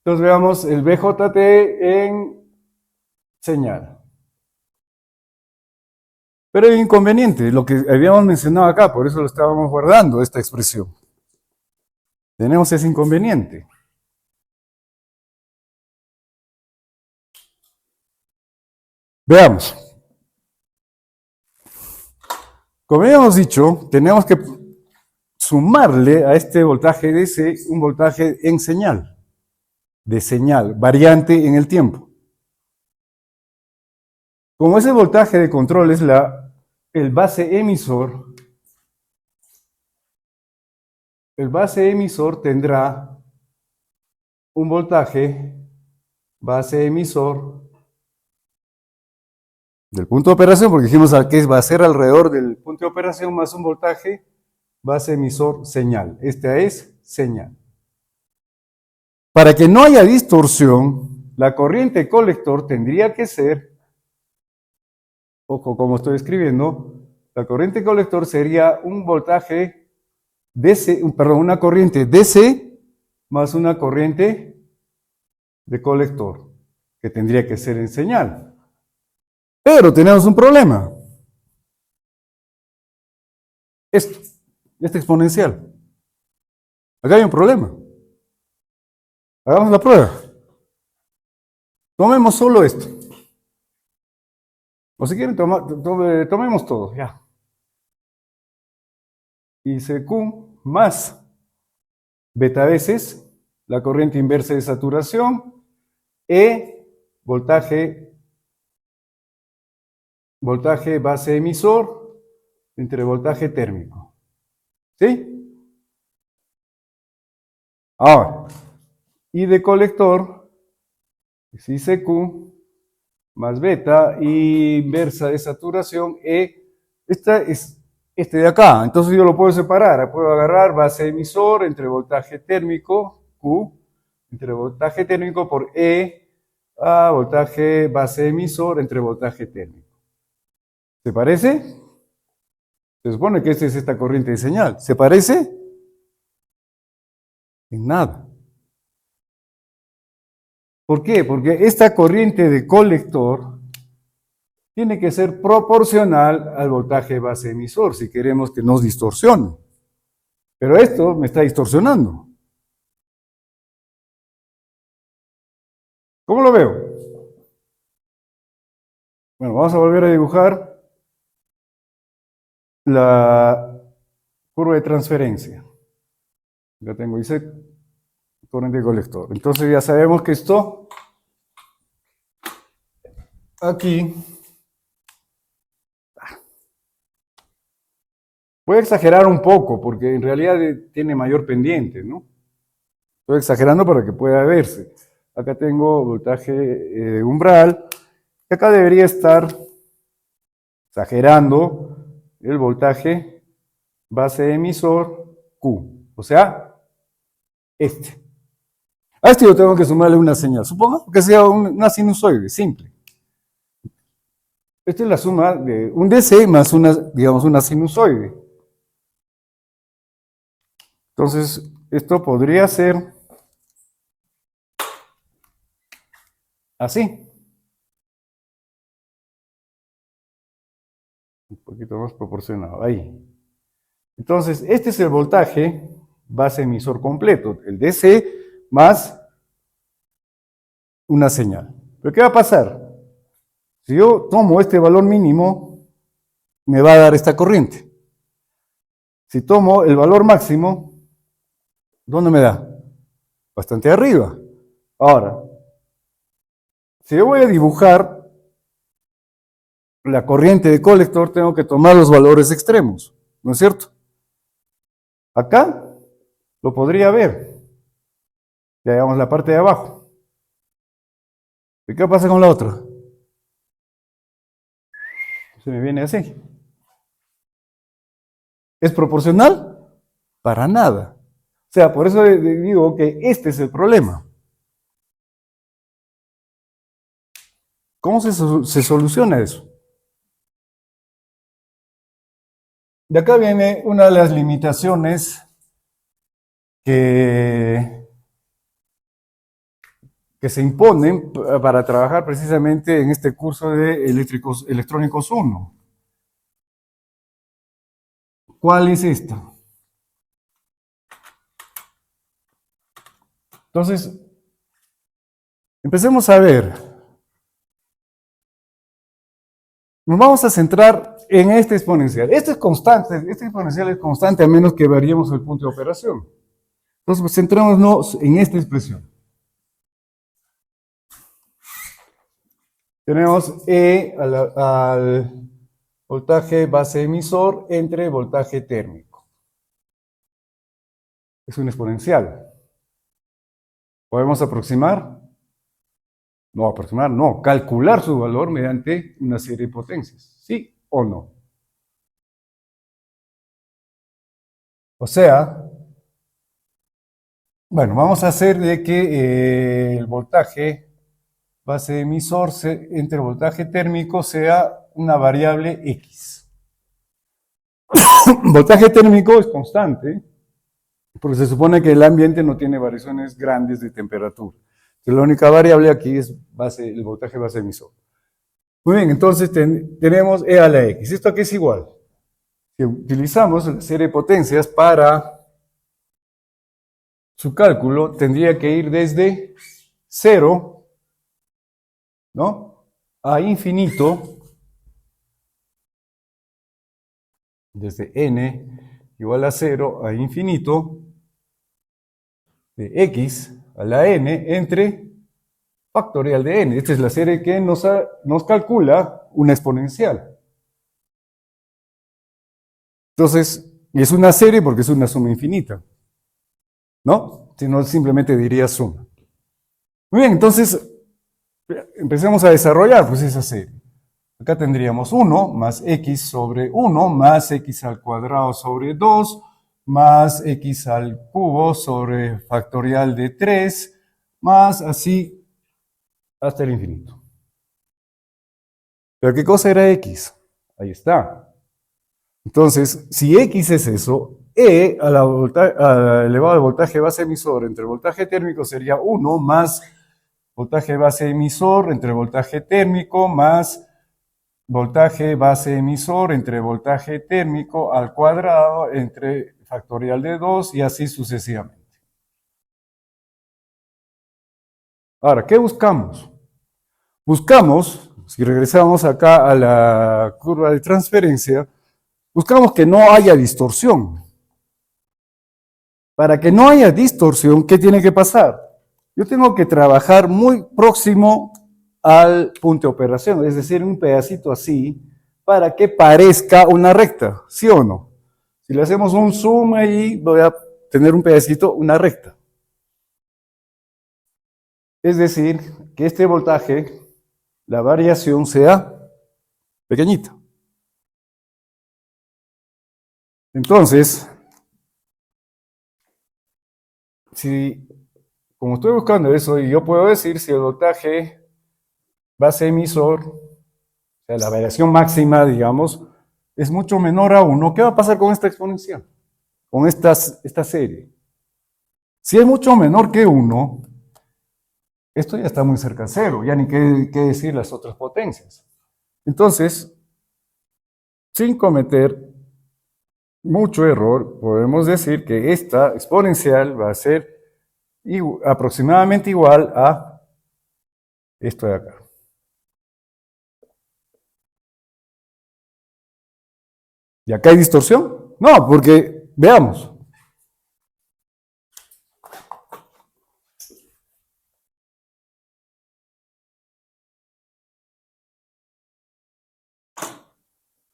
Entonces veamos el BJT en señal. Pero hay un inconveniente, lo que habíamos mencionado acá, por eso lo estábamos guardando, esta expresión. Tenemos ese inconveniente. Veamos. Como habíamos dicho, tenemos que sumarle a este voltaje DC un voltaje en señal, de señal, variante en el tiempo. Como ese voltaje de control es el base emisor, tendrá un voltaje base emisor del punto de operación, porque dijimos que va a ser alrededor del punto de operación más un voltaje base emisor señal. Esta es señal. Para que no haya distorsión, la corriente colector tendría que ser, ojo como estoy escribiendo, la corriente colector sería un voltaje DC, perdón, una corriente DC más una corriente de colector, que tendría que ser en señal. Pero tenemos un problema. Esta exponencial. Acá hay un problema. Hagamos la prueba. Tomemos solo esto. O si quieren, tomemos todo, ya. ICQ más beta veces la corriente inversa de saturación E voltaje base emisor entre voltaje térmico. ¿Sí? Ahora, I de colector es ICQ más beta y inversa de saturación E. Esta es este de acá. Entonces yo lo puedo separar. Puedo agarrar base emisor entre voltaje térmico, Q, entre voltaje térmico por E a voltaje base emisor entre voltaje térmico. ¿Se parece? Se supone que esta es esta corriente de señal. ¿Se parece? En nada. ¿Por qué? Porque esta corriente de colector tiene que ser proporcional al voltaje base emisor si queremos que nos distorsione. Pero esto me está distorsionando. ¿Cómo lo veo? Bueno, vamos a volver a dibujar la curva de transferencia. Ya tengo, hice corriente de colector. Entonces ya sabemos que esto aquí voy a exagerar un poco porque en realidad tiene mayor pendiente, ¿no? Estoy exagerando para que pueda verse. Acá tengo voltaje umbral y acá debería estar exagerando el voltaje base emisor Q, o sea, este. A este yo tengo que sumarle una señal, supongo que sea una sinusoide simple. Esta es la suma de un DC más una, digamos, una sinusoide. Entonces, esto podría ser así. Un poquito más proporcionado, ahí. Entonces, este es el voltaje base emisor completo, el DC más una señal. ¿Pero qué va a pasar? Si yo tomo este valor mínimo, me va a dar esta corriente. Si tomo el valor máximo, ¿dónde me da? Bastante arriba. Ahora, si yo voy a dibujar la corriente de colector, tengo que tomar los valores extremos, ¿no es cierto? Acá lo podría ver. Ya llevamos la parte de abajo. ¿Y qué pasa con la otra? Se me viene así. ¿Es proporcional? Para nada. O sea, por eso digo que este es el problema. ¿Cómo se soluciona eso? De acá viene una de las limitaciones que que se imponen para trabajar precisamente en este curso de electrónicos 1. ¿Cuál es esta? Entonces, empecemos a ver. Nos vamos a centrar en este exponencial. Este es constante, este exponencial es constante a menos que variemos el punto de operación. Entonces, pues, centrémonos en esta expresión. Tenemos E al voltaje base emisor entre voltaje térmico. Es un exponencial. ¿Podemos aproximar? No, aproximar, no. Calcular su valor mediante una serie de potencias. ¿Sí o no? O sea, bueno, vamos a hacer de que el voltaje base emisor entre el voltaje térmico sea una variable X. Voltaje térmico es constante, porque se supone que el ambiente no tiene variaciones grandes de temperatura. Entonces, la única variable aquí es el voltaje base emisor. Muy bien, entonces tenemos E a la X. ¿Esto aquí es igual? Si utilizamos la serie de potencias para su cálculo, tendría que ir desde 0, ¿no?, a infinito, desde n igual a 0 a infinito, de x a la n entre factorial de n. Esta es la serie que nos calcula una exponencial. Entonces, es una serie porque es una suma infinita, ¿no? Si no, simplemente diría suma. Muy bien, entonces, empecemos a desarrollar pues esa serie. Acá tendríamos 1 más x sobre 1 más x al cuadrado sobre 2 más x al cubo sobre factorial de 3 más así hasta el infinito. ¿Pero qué cosa era x? Ahí está. Entonces, si x es eso, E elevado al voltaje base emisor entre voltaje térmico sería 1 más voltaje base emisor entre voltaje térmico más voltaje base emisor entre voltaje térmico al cuadrado entre factorial de 2 y así sucesivamente. Ahora, ¿qué buscamos? Buscamos, si regresamos acá a la curva de transferencia, buscamos que no haya distorsión. Para que no haya distorsión, ¿qué tiene que pasar? Yo tengo que trabajar muy próximo al punto de operación, es decir, un pedacito así, para que parezca una recta, ¿sí o no? Si le hacemos un zoom ahí, voy a tener un pedacito, una recta. Es decir, que este voltaje, la variación sea pequeñita. Entonces, si, como estoy buscando eso, y yo puedo decir si el voltaje base emisor, o sea, la variación máxima, digamos, es mucho menor a 1, ¿qué va a pasar con esta exponencial? Con esta serie. Si es mucho menor que 1, esto ya está muy cerca de 0, ya ni qué decir las otras potencias. Entonces, sin cometer mucho error, podemos decir que esta exponencial va a ser aproximadamente igual a esto de acá. ¿Y acá hay distorsión? No, porque, veamos.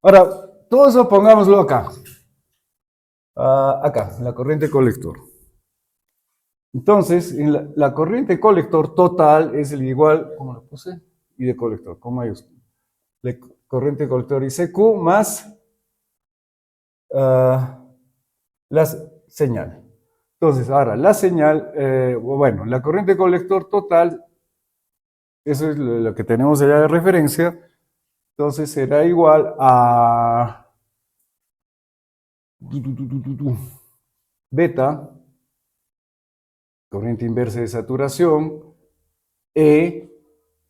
Ahora, todo eso pongámoslo acá. Acá, en la corriente colector. Entonces, en la corriente colector total es el igual, ¿cómo lo puse? Y de colector, con mayúscula. La corriente colector ICQ más la señal. Entonces, ahora, la señal, bueno, la corriente colector total, eso es lo que tenemos allá de referencia, entonces será igual a beta, corriente inversa de saturación, E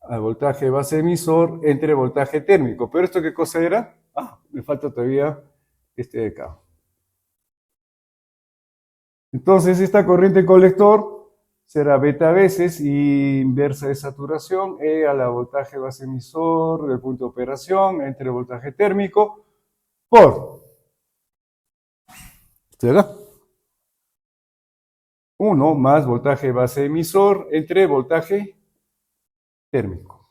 al voltaje base emisor entre voltaje térmico. ¿Pero esto qué cosa era? Ah, me falta todavía este de acá. Entonces, esta corriente colector será beta veces y inversa de saturación E a la voltaje base emisor del punto de operación entre voltaje térmico por este de acá. 1 más voltaje base emisor entre voltaje térmico.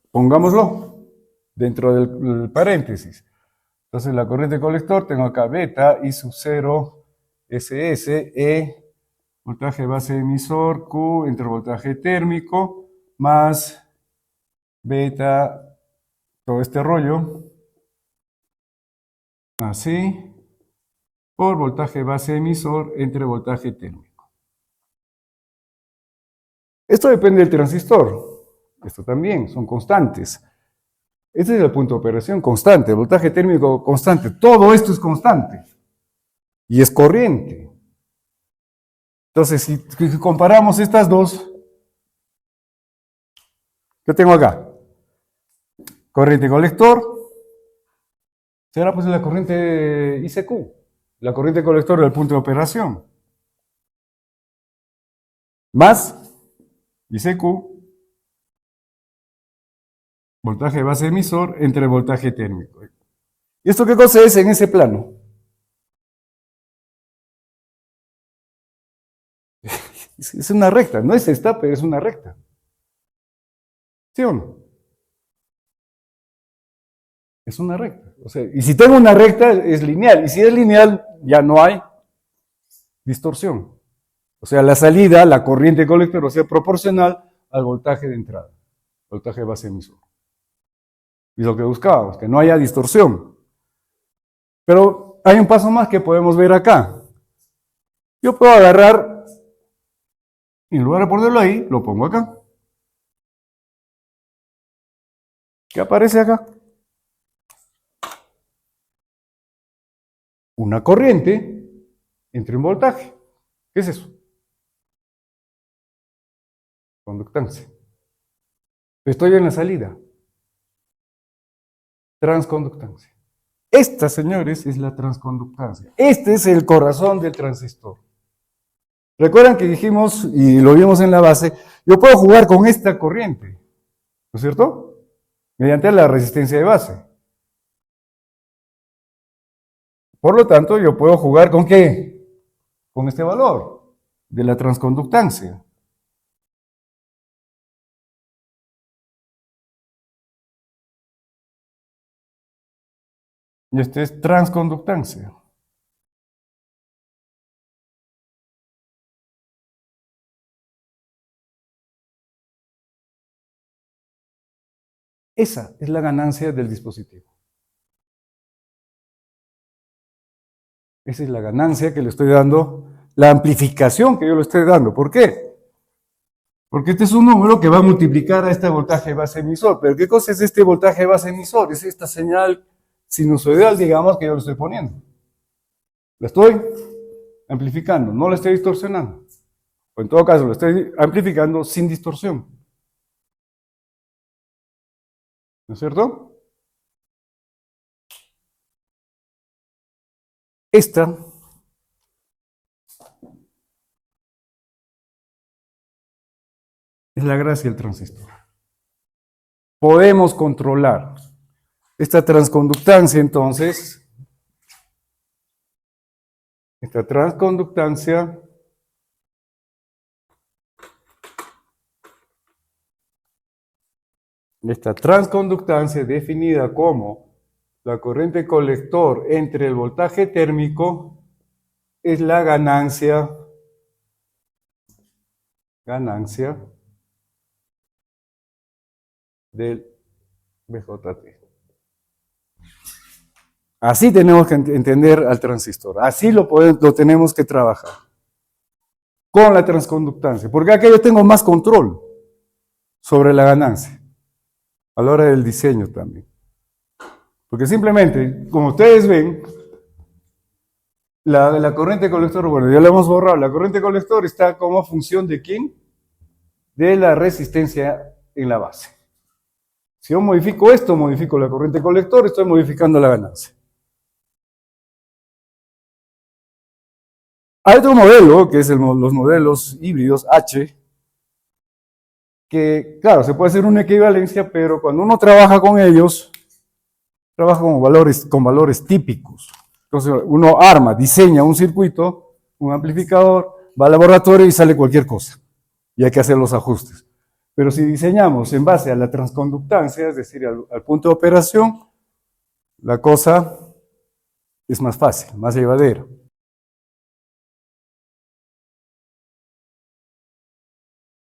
Pongámoslo dentro del paréntesis. Entonces la corriente colector tengo acá beta I sub 0 SS E voltaje base emisor Q entre voltaje térmico más beta todo este rollo así por voltaje base emisor entre voltaje térmico. Esto depende del transistor. Esto también son constantes. Este es el punto de operación constante, el voltaje térmico constante. Todo esto es constante y es corriente. Entonces, si comparamos estas dos, ¿qué tengo acá? Corriente colector, será pues la corriente ICQ, la corriente colector del punto de operación, más ICQ, voltaje base emisor entre voltaje térmico. ¿Y esto qué cosa es en ese plano? Es una recta, no es esta, pero es una recta. ¿Sí o no? Es una recta. O sea, y si tengo una recta, es lineal. Y si es lineal, ya no hay distorsión. O sea, la salida, la corriente colector, o sea, proporcional al voltaje de entrada, voltaje base emisor. Y lo que buscábamos, que no haya distorsión. Pero hay un paso más que podemos ver acá. Yo puedo agarrar, y en lugar de ponerlo ahí, lo pongo acá. ¿Qué aparece acá? Una corriente entre un voltaje. ¿Qué es eso? Conductancia. Estoy en la salida. Transconductancia. Esta, señores, es la transconductancia. Este es el corazón del transistor. Recuerdan que dijimos, y lo vimos en la base, yo puedo jugar con esta corriente, ¿no es cierto? Mediante la resistencia de base. Por lo tanto, yo puedo jugar ¿con qué? Con este valor de la transconductancia. Y este es transconductancia. Esa es la ganancia del dispositivo. Esa es la ganancia que le estoy dando, la amplificación que yo le estoy dando. ¿Por qué? Porque este es un número que va a multiplicar a este voltaje base emisor. ¿Pero qué cosa es este voltaje base emisor? Es esta señal sinusoidal, digamos, que yo le estoy poniendo. La estoy amplificando, no la estoy distorsionando. O en todo caso, lo estoy amplificando sin distorsión. ¿No es cierto? Esta es la gracia del transistor. Podemos controlar esta transconductancia, entonces, esta transconductancia definida como la corriente colector entre el voltaje térmico es la ganancia del BJT. Así tenemos que entender al transistor, así lo tenemos que trabajar, con la transconductancia, porque acá yo tengo más control sobre la ganancia, a la hora del diseño también. Porque simplemente, como ustedes ven, la corriente colector, bueno, ya la hemos borrado, la corriente colector está como función de ¿quién? de la resistencia en la base. Si yo modifico esto, modifico la corriente colector, estoy modificando la ganancia. Hay otro modelo, que es los modelos híbridos H, que, claro, se puede hacer una equivalencia, pero cuando uno trabaja con ellos, trabaja con valores típicos. Entonces, uno arma, diseña un circuito, un amplificador, va al laboratorio y sale cualquier cosa. Y hay que hacer los ajustes. Pero si diseñamos en base a la transconductancia, es decir, al punto de operación, la cosa es más fácil, más llevadera.